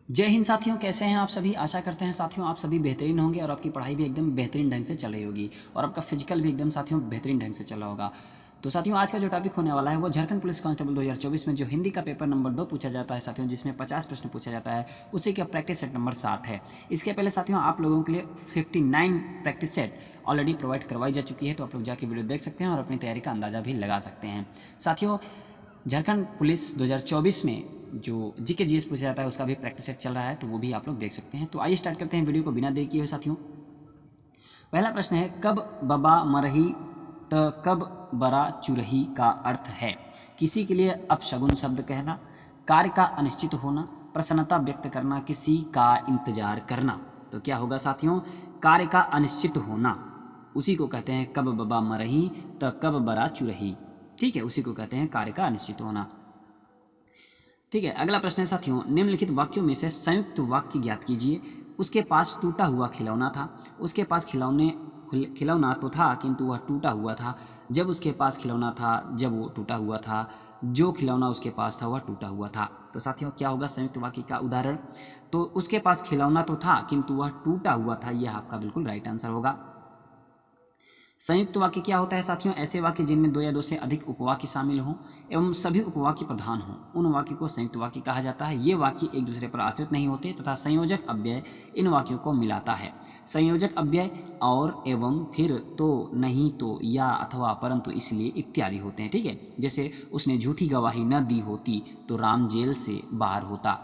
जय हिंद साथियों, कैसे हैं आप सभी। आशा करते हैं साथियों आप सभी बेहतरीन होंगे और आपकी पढ़ाई भी एकदम बेहतरीन ढंग से चल रही होगी और आपका फिजिकल भी एकदम साथियों बेहतरीन ढंग से चल रहा होगा। तो साथियों आज का जो टॉपिक होने वाला है वो झारखंड पुलिस कांस्टेबल 2024 में जो हिंदी का पेपर नंबर 2 पूछा जाता है साथियों, जिसमें 50 प्रश्न पूछा जाता है, उसी का प्रैक्टिस सेट नंबर 60 है। इसके पहले साथियों आप लोगों के लिए 59 प्रैक्टिस सेट ऑलरेडी प्रोवाइड करवाई जा चुकी है, तो आप लोग जाके वीडियो देख सकते हैं और अपनी तैयारी का अंदाजा भी लगा सकते हैं। साथियों झारखंड पुलिस 2024 में जो जीके जीएस पूछा जाता है उसका भी प्रैक्टिस सेट चल रहा है, तो वो भी आप लोग देख सकते हैं। तो आइए स्टार्ट करते हैं वीडियो को बिना देर किए हुए साथियों। पहला प्रश्न है, कब बबा मरही त कब बरा चुरही का अर्थ है। किसी के लिए अपशगुन शब्द कहना, कार्य का अनिश्चित होना, प्रसन्नता व्यक्त करना, किसी का इंतजार करना। तो क्या होगा साथियों, कार्य का अनिश्चित होना, उसी को कहते हैं कब बबा मरही त कब बरा चुरही। ठीक है, उसी को कहते हैं कार्य का अनिश्चित होना। ठीक है, अगला प्रश्न है साथियों, निम्नलिखित वाक्यों में से संयुक्त वाक्य ज्ञात कीजिए। उसके पास टूटा हुआ खिलौना था। उसके पास खिलौना तो था किंतु वह टूटा हुआ था। जब उसके पास खिलौना था जब वो टूटा हुआ था। जो खिलौना उसके पास था वह टूटा हुआ था। तो साथियों क्या होगा संयुक्त वाक्य का उदाहरण। तो उसके पास खिलौना तो था किंतु वह टूटा हुआ था, यह आपका बिल्कुल राइट आंसर होगा। संयुक्त वाक्य क्या होता है साथियों, ऐसे वाक्य जिनमें दो या दो से अधिक उपवाक्य शामिल हों एवं सभी उपवाक्य प्रधान हों, उन वाक्य को संयुक्त वाक्य कहा जाता है। ये वाक्य एक दूसरे पर आश्रित नहीं होते तथा संयोजक अव्यय इन वाक्यों को मिलाता है। संयोजक अव्यय और, एवं, फिर, तो, नहीं, तो, या, अथवा, परंतु, इसलिए इत्यादि होते हैं। ठीक है, जैसे उसने झूठी गवाही न दी होती तो राम जेल से बाहर होता।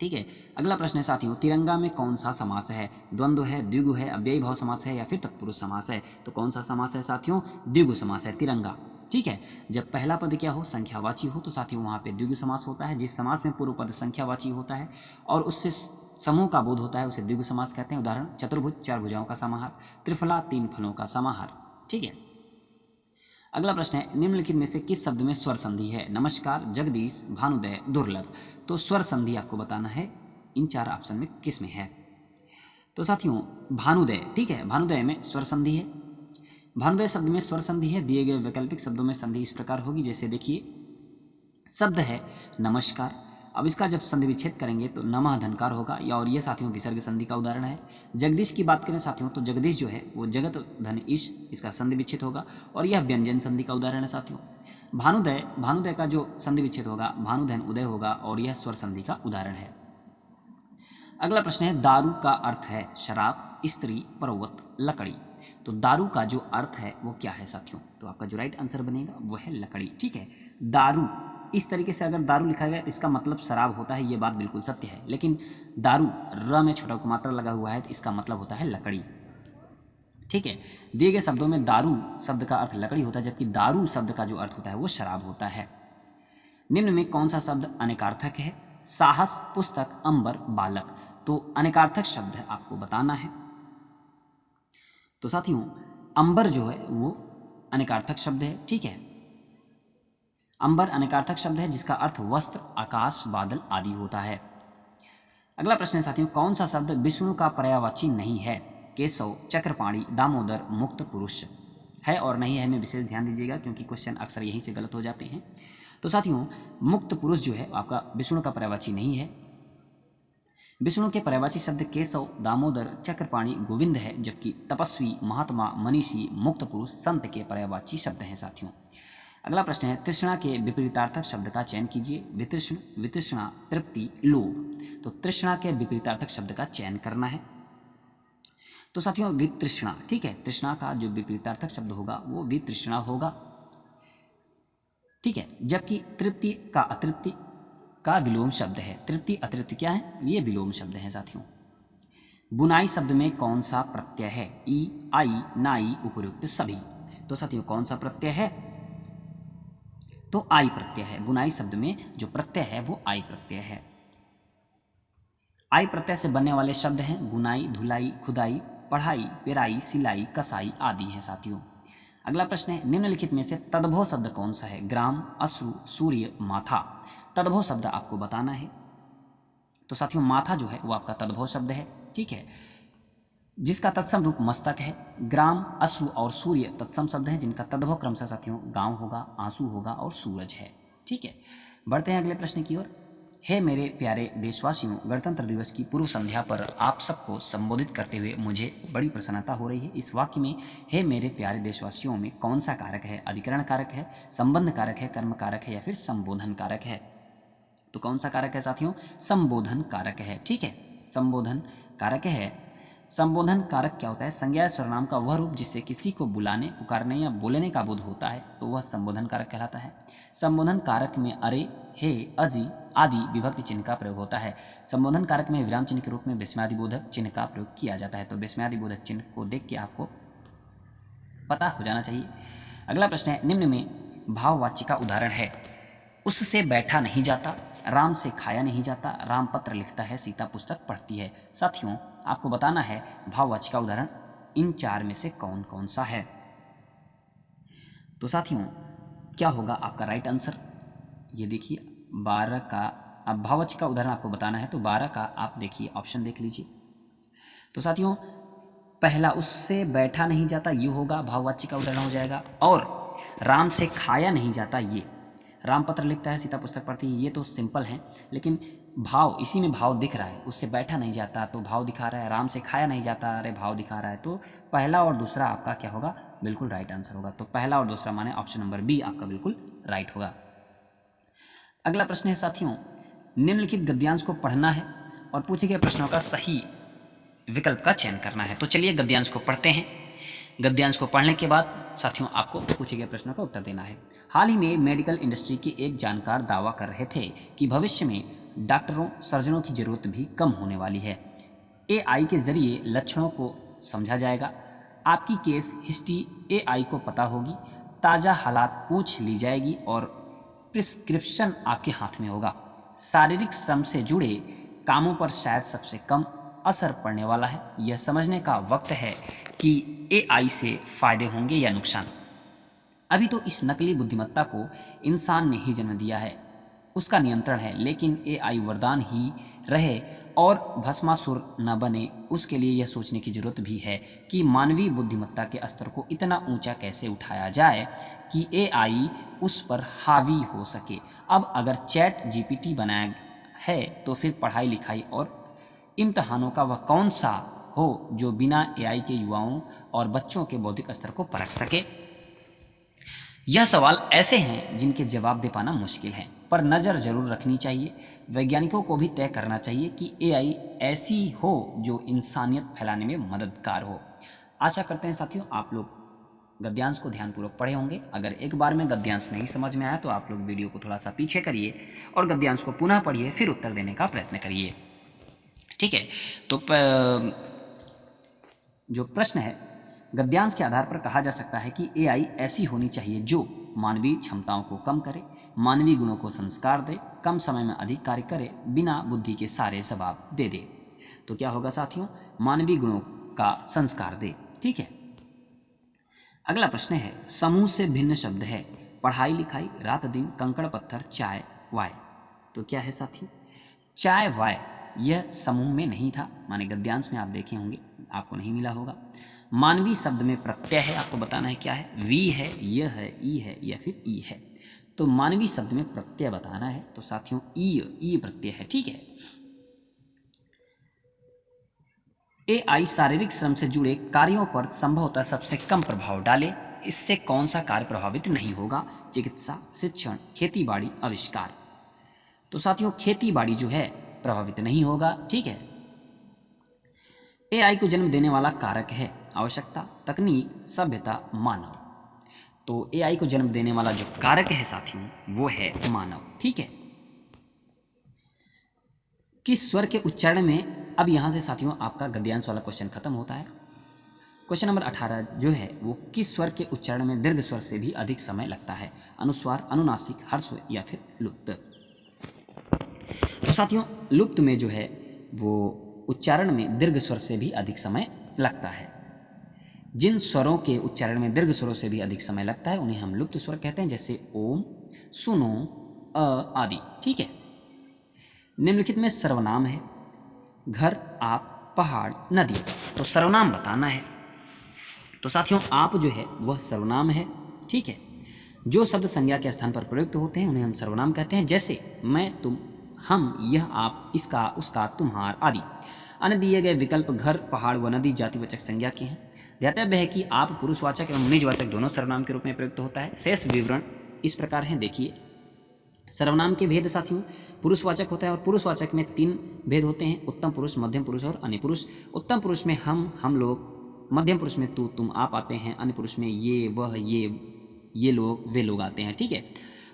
ठीक है, अगला प्रश्न है साथियों, तिरंगा में कौन सा समास है। द्वंद्व है, द्विगु है, अव्ययी भाव समास है या फिर तत्पुरुष समास है। तो कौन सा समास है साथियों, द्विगु समास है तिरंगा। ठीक है, जब पहला पद क्या हो, संख्यावाची हो, तो साथियों वहाँ पे द्विगु समास होता है। जिस समास में पूर्व पद संख्यावाची होता है और उससे समूह का बोध होता है उसे द्विगु समास कहते हैं। उदाहरण, चतुर्भुज चार भुजाओं का समाहार, त्रिफला तीन फलों का समाहार। ठीक है, अगला प्रश्न है, निम्नलिखित में से किस शब्द में स्वर संधि है। नमस्कार, जगदीश, भानुदय, दुर्लभ। तो स्वर संधि आपको बताना है इन चार ऑप्शन में किस में है। तो साथियों भानुदय, ठीक है, भानुदय में स्वर संधि है। भानुदय शब्द में स्वर संधि है। दिए गए वैकल्पिक शब्दों में संधि इस प्रकार होगी, जैसे देखिए शब्द है नमस्कार, अब इसका जब संधि विच्छेद करेंगे तो नमः धनकार होगा, या और ये साथियों विसर्ग संधि का उदाहरण है। जगदीश की बात करें साथियों तो जगदीश जो है वो जगत धन ईश, इसका संधि विच्छेद होगा और यह व्यंजन संधि का उदाहरण है साथियों। भानुदय, भानुदय का जो संधि विच्छेद होगा भानुधन उदय होगा और यह स्वर संधि का उदाहरण है। अगला प्रश्न है, दारू का अर्थ है शराब, स्त्री, पर्वत, लकड़ी। तो दारू का जो अर्थ है वो क्या है साथियों, तो आपका जो राइट आंसर बनेगा वो है लकड़ी। ठीक है, दारू इस तरीके से अगर दारू लिखा गया तो इसका मतलब शराब होता है, ये बात बिल्कुल सत्य है, लेकिन दारू र में छोटा मात्रा लगा हुआ है तो इसका मतलब होता है लकड़ी। ठीक है, दिए गए शब्दों में दारू शब्द का अर्थ लकड़ी होता है, जबकि दारू शब्द का जो अर्थ होता है वो शराब होता है। निम्न में कौन सा शब्द अनेकार्थक है। साहस, पुस्तक, अंबर, बालक। तो अनेकार्थक शब्द आपको बताना है। तो साथियों अंबर जो है वो अनेकार्थक शब्द है। ठीक है, अंबर अनेकार्थक शब्द है जिसका अर्थ वस्त्र, आकाश, बादल आदि होता है। अगला प्रश्न है साथियों, कौन सा शब्द विष्णु का पर्यायवाची नहीं है। केशव, चक्रपाणी, दामोदर, मुक्त पुरुष। है और नहीं है में विशेष ध्यान दीजिएगा क्योंकि क्वेश्चन अक्सर यहीं से गलत हो जाते हैं। तो साथियों मुक्त पुरुष जो है आपका विष्णु का पर्यायवाची नहीं है। विष्णु के पर्यायवाची शब्द केशव, दामोदर, चक्रपाणी, गोविंद है, जबकि तपस्वी, महात्मा, मनीषी, मुक्त पुरुष, संत के पर्यायवाची शब्द हैं साथियों। अगला प्रश्न है, तृष्णा के विपरीतार्थक शब्द का चयन कीजिए। वितृष्ण, वितृष्णा, तृप्ति, लोभ। तो तृष्णा के विपरीतार्थक शब्द का चयन करना है। तो साथियों वितृष्णा, ठीक है, तृष्णा का जो विपरीतार्थक शब्द होगा वो वितृष्णा होगा। ठीक है, जबकि तृप्ति का अतृप्ति का विलोम शब्द है। तृप्ति अतृप्ति क्या है, ये विलोम शब्द हैं साथियों। बुनाई शब्द में कौन सा प्रत्यय है। ई, आई, नाई, उपयुक्त, सभी। तो साथियों कौन सा प्रत्यय है, तो आई प्रत्यय है। बुनाई शब्द में जो प्रत्यय है वो आई प्रत्यय है। आई प्रत्यय से बनने वाले शब्द हैं बुनाई, धुलाई, खुदाई, पढ़ाई, पेराई, सिलाई, कसाई आदि हैं साथियों। अगला प्रश्न है, निम्नलिखित में से तद्भव शब्द कौन सा है। ग्राम, अश्रु, सूर्य, माथा। तद्भव शब्द आपको बताना है। तो साथियों माथा जो है वो आपका तद्भव शब्द है। ठीक है, जिसका तत्सम रूप मस्तक है। ग्राम, अश्रु और सूर्य तत्सम शब्द हैं जिनका तद्भव क्रमशः साथियों गांव होगा, आंसू होगा और सूरज है। ठीक है, बढ़ते हैं अगले प्रश्न की ओर। हे मेरे प्यारे देशवासियों, गणतंत्र दिवस की पूर्व संध्या पर आप सबको संबोधित करते हुए मुझे बड़ी प्रसन्नता हो रही है। इस वाक्य में हे मेरे प्यारे देशवासियों में कौन सा कारक है? अधिकरण कारक है, संबंध कारक है, कर्म कारक है या फिर संबोधन कारक है? तो कौन सा कारक है साथियों? संबोधन कारक है। ठीक है, संबोधन कारक है। संबोधन कारक क्या होता है? संज्ञा सर्वनाम का वह रूप जिससे किसी को बुलाने, पुकारने या बोलने का बोध होता है, तो वह संबोधन कारक कहलाता है। संबोधन कारक में अरे, हे, अजी आदि विभक्ति चिन्ह का प्रयोग होता है। संबोधन कारक में विराम चिन्ह के रूप में विस्मयादिबोधक चिन्ह का प्रयोग किया जाता है। तो विस्मयादिबोधक चिन्ह को देख के आपको पता हो जाना चाहिए। अगला प्रश्न है, निम्न में भाववाची का उदाहरण है। उससे बैठा नहीं जाता, राम से खाया नहीं जाता, राम पत्र लिखता है, सीता पुस्तक पढ़ती है। साथियों, आपको बताना है भाववाची का उदाहरण इन चार में से कौन कौन सा है। तो साथियों, क्या होगा आपका राइट आंसर? ये देखिए 12 का, अब भाववाची का उदाहरण आपको बताना है तो 12 का आप देखिए ऑप्शन देख लीजिए। तो साथियों, पहला उससे बैठा नहीं जाता ये होगा, भाववाची का उदाहरण हो जाएगा। और राम से खाया नहीं जाता, ये राम पत्र लिखता है, सीता पुस्तक पढ़ती है, ये तो सिंपल है, लेकिन भाव, इसी में भाव दिख रहा है। उससे बैठा नहीं जाता तो भाव दिखा रहा है, राम से खाया नहीं जाता, अरे भाव दिखा रहा है। तो पहला और दूसरा आपका क्या होगा? बिल्कुल राइट आंसर होगा। तो पहला और दूसरा माने ऑप्शन नंबर बी आपका बिल्कुल राइट होगा। अगला प्रश्न है साथियों, निम्नलिखित गद्यांश को पढ़ना है और पूछे गए प्रश्नों का सही विकल्प का चयन करना है। तो चलिए गद्यांश को पढ़ते हैं। गद्यांश को पढ़ने के बाद साथियों आपको पूछे गए प्रश्नों का उत्तर देना है। हाल ही में मेडिकल इंडस्ट्री के एक जानकार दावा कर रहे थे कि भविष्य में डॉक्टरों, सर्जनों की ज़रूरत भी कम होने वाली है। एआई के ज़रिए लक्षणों को समझा जाएगा, आपकी केस हिस्ट्री एआई को पता होगी, ताज़ा हालात पूछ ली जाएगी और प्रिस्क्रिप्शन आपके हाथ में होगा। शारीरिक श्रम से जुड़े कामों पर शायद सबसे कम असर पड़ने वाला है। यह समझने का वक्त है कि एआई से फ़ायदे होंगे या नुकसान। अभी तो इस नकली बुद्धिमत्ता को इंसान ने ही जन्म दिया है, उसका नियंत्रण है, लेकिन एआई वरदान ही रहे और भस्मासुर न बने, उसके लिए यह सोचने की ज़रूरत भी है कि मानवीय बुद्धिमत्ता के स्तर को इतना ऊंचा कैसे उठाया जाए कि एआई उस पर हावी हो सके। अब अगर चैट जीपीटी बनाया है तो फिर पढ़ाई लिखाई और इम्तहानों का वह कौन सा हो जो बिना एआई के युवाओं और बच्चों के बौद्धिक स्तर को परख सके? यह सवाल ऐसे हैं जिनके जवाब दे पाना मुश्किल है, पर नज़र जरूर रखनी चाहिए। वैज्ञानिकों को भी तय करना चाहिए कि एआई ऐसी हो जो इंसानियत फैलाने में मददगार हो। आशा करते हैं साथियों आप लोग गद्यांश को ध्यानपूर्वक पढ़े होंगे। अगर एक बार में गद्यांश नहीं समझ में आया तो आप लोग वीडियो को थोड़ा सा पीछे करिए और गद्यांश को पुनः पढ़िए, फिर उत्तर देने का प्रयत्न करिए। ठीक है, तो जो प्रश्न है, गद्यांश के आधार पर कहा जा सकता है कि एआई ऐसी होनी चाहिए जो मानवीय क्षमताओं को कम करे, मानवीय गुणों को संस्कार दे, कम समय में अधिक कार्य करे, बिना बुद्धि के सारे जवाब दे दे। तो क्या होगा साथियों? मानवीय गुणों का संस्कार दे। ठीक है, अगला प्रश्न है, समूह से भिन्न शब्द है, पढ़ाई लिखाई, रात दिन, कंकड़ पत्थर, चाय वाय। तो क्या है साथियों? चाय वाय यह समूह में नहीं था, माने गद्यांश में आप देखे होंगे, आपको नहीं मिला होगा। मानवीय शब्द में प्रत्यय है, आपको बताना है क्या है, वी है, यह है, ई है या फिर ई है। तो मानवीय शब्द में प्रत्यय बताना है, तो साथियों ई प्रत्यय है। ठीक है, एआई शारीरिक श्रम से जुड़े कार्यों पर संभवतः सबसे कम प्रभाव डाले। इससे कौन सा कार्य प्रभावित नहीं होगा? चिकित्सा, शिक्षण, खेतीबाड़ी, आविष्कार। तो साथियों खेतीबाड़ी जो है प्रभावित नहीं होगा। ठीक है, एआई को जन्म देने वाला कारक है आवश्यकता, तकनीक, सभ्यता, मानव। तो एआई को जन्म देने वाला जो कारक है साथियों वो है मानव। ठीक है, किस स्वर के उच्चारण में, अब यहाँ से साथियों आपका गद्यांश वाला क्वेश्चन खत्म होता है। क्वेश्चन नंबर 18 जो है वो किस स्वर के उच्चारण में दीर्घ स्वर से भी अधिक समय लगता है? अनुस्वार, अनुनासिक, हर्स्व या फिर लुप्त। तो साथियों लुप्त में जो है वो उच्चारण में दीर्घ स्वर से भी अधिक समय लगता है। जिन स्वरों के उच्चारण में दीर्घ स्वरों से भी अधिक समय लगता है उन्हें हम लुप्त स्वर कहते हैं, जैसे ओम, सुनो, आदि। ठीक है, निम्नलिखित में सर्वनाम है, घर, आप, पहाड़, नदी। तो सर्वनाम बताना है। तो साथियों आप जो है वह सर्वनाम है। ठीक है, जो शब्द संज्ञा के स्थान पर प्रयुक्त होते हैं उन्हें हम सर्वनाम कहते हैं, जैसे मैं, तुम, हम, यह, आप, इसका, उसका, तुम्हार आदि। अन्य दिए गए विकल्प घर, पहाड़ व नदी जातिवाचक संज्ञा के हैं। ध्यातव्य है कि आप पुरुषवाचक एवं निजवाचक दोनों सर्वनाम के रूप में प्रयुक्त होता है। शेष विवरण इस प्रकार हैं, देखिए। सर्वनाम के भेद साथियों, पुरुषवाचक होता है और पुरुषवाचक में 3 भेद होते हैं, उत्तम पुरुष, मध्यम पुरुष और अन्य पुरुष। उत्तम पुरुष में हम लोग, मध्यम पुरुष में तू, तुम, आप आते हैं, अन्य पुरुष में ये, वह, ये लोग, वे लोग आते हैं, ठीक है।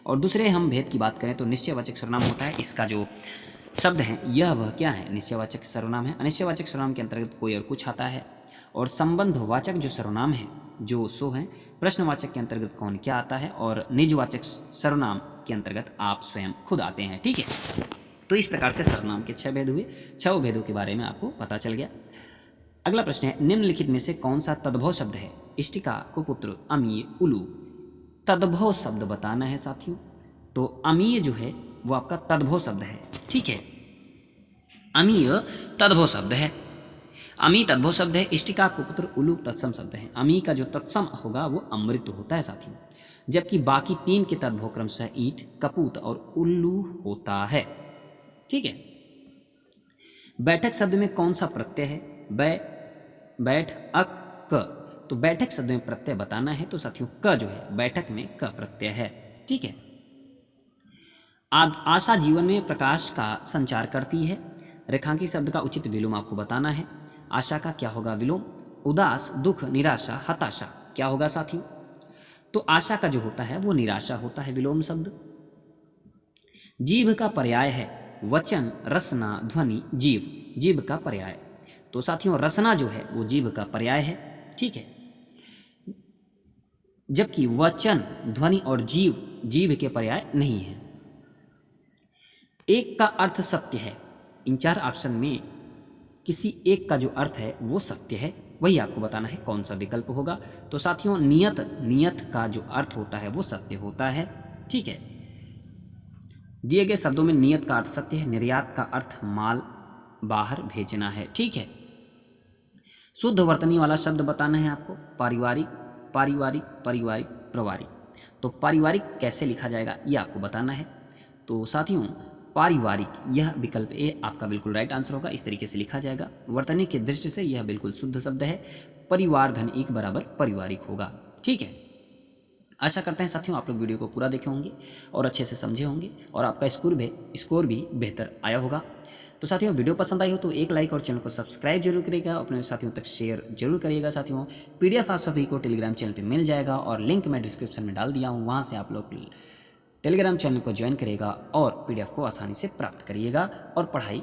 और दूसरे हम भेद की बात करें तो निश्चयवाचक सर्वनाम होता है, इसका जो शब्द है यह वह क्या है, निश्चयवाचक सर्वनाम है। अनिश्चयवाचक सर्वनाम के अंतर्गत कोई और कुछ आता है। और संबंधवाचक जो सर्वनाम है जो सो है, प्रश्नवाचक के अंतर्गत कौन क्या आता है, और निजवाचक सर्वनाम के अंतर्गत आप स्वयं खुद आते हैं, ठीक है। तो इस प्रकार से सर्वनाम के 6 भेद हुए। 6 भेदों के बारे में आपको पता चल गया। अगला प्रश्न है, निम्नलिखित में से कौन सा तद्भव शब्द है? इष्टिका, कुपुत्र, अमीय, उलू। तद्भव शब्द बताना है साथियों। तो अमीय जो है वो आपका तद्भव शब्द है, ठीक है। अमीय तद्भव शब्द है। अमी तद्भव शब्द है। इष्टिका, कुपुत्र, उलू तत्सम शब्द है। अमी का जो तत्सम होगा वो अमृत होता है साथियों, जबकि बाकी 3 के तद्भव क्रमशः ईंट, कपूत और उल्लू होता है, ठीक है। बैठक शब्द में कौन सा प्रत्यय है? बैठ, अक, क। तो बैठक शब्द में प्रत्यय बताना है तो साथियों क जो है बैठक में क प्रत्यय है, ठीक है। आशा जीवन में प्रकाश का संचार करती है। रेखांकित शब्द का उचित विलोम आपको बताना है। आशा का क्या होगा विलोम? उदास, दुख, निराशा, हताशा। क्या होगा साथियों? तो आशा का जो होता है वो निराशा होता है, विलोम शब्द। जीभ का पर्याय है वचन, रसना, ध्वनि, जीव। जीभ का पर्याय, तो साथियों रसना जो है वो जीभ का पर्याय है, ठीक है। जबकि वचन, ध्वनि और जीव जीभ के पर्याय नहीं है। एक का अर्थ सत्य है। इन 4 ऑप्शन में किसी एक का जो अर्थ है वो सत्य है, वही आपको बताना है कौन सा विकल्प होगा। तो साथियों नियत का जो अर्थ होता है वो सत्य होता है, ठीक है। दिए गए शब्दों में नियत का अर्थ सत्य है, निर्यात का अर्थ माल बाहर भेजना है, ठीक है। शुद्ध वर्तनी वाला शब्द बताना है आपको। पारिवारिक, प्रवारी। तो पारिवारिक कैसे लिखा जाएगा ये आपको बताना है। तो साथियों पारिवारिक, यह विकल्प ए आपका बिल्कुल राइट आंसर होगा। इस तरीके से लिखा जाएगा। वर्तनी की दृष्टि से यह बिल्कुल शुद्ध शब्द है। परिवार धन एक बराबर पारिवारिक होगा, ठीक है। आशा करते हैं साथियों आप लोग वीडियो को पूरा देखे होंगे और अच्छे से समझे होंगे और आपका स्कोर भी बेहतर आया होगा। तो साथियों वीडियो पसंद आई हो तो एक लाइक और चैनल को सब्सक्राइब जरूर करिएगा, अपने साथियों तक शेयर जरूर करिएगा। साथियों PDF आप सभी को टेलीग्राम चैनल पे मिल जाएगा और लिंक मैं डिस्क्रिप्शन में डाल दिया हूँ, वहाँ से आप लोग टेलीग्राम चैनल को ज्वाइन करिएगा और PDF को आसानी से प्राप्त करिएगा और पढ़ाई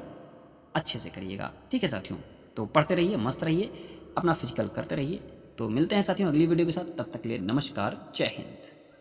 अच्छे से करिएगा, ठीक है साथियों। तो पढ़ते रहिए, मस्त रहिए, अपना फिजिकल करते रहिए। तो मिलते हैं साथियों अगली वीडियो के साथ, तब तक के लिए नमस्कार, जय हिंद।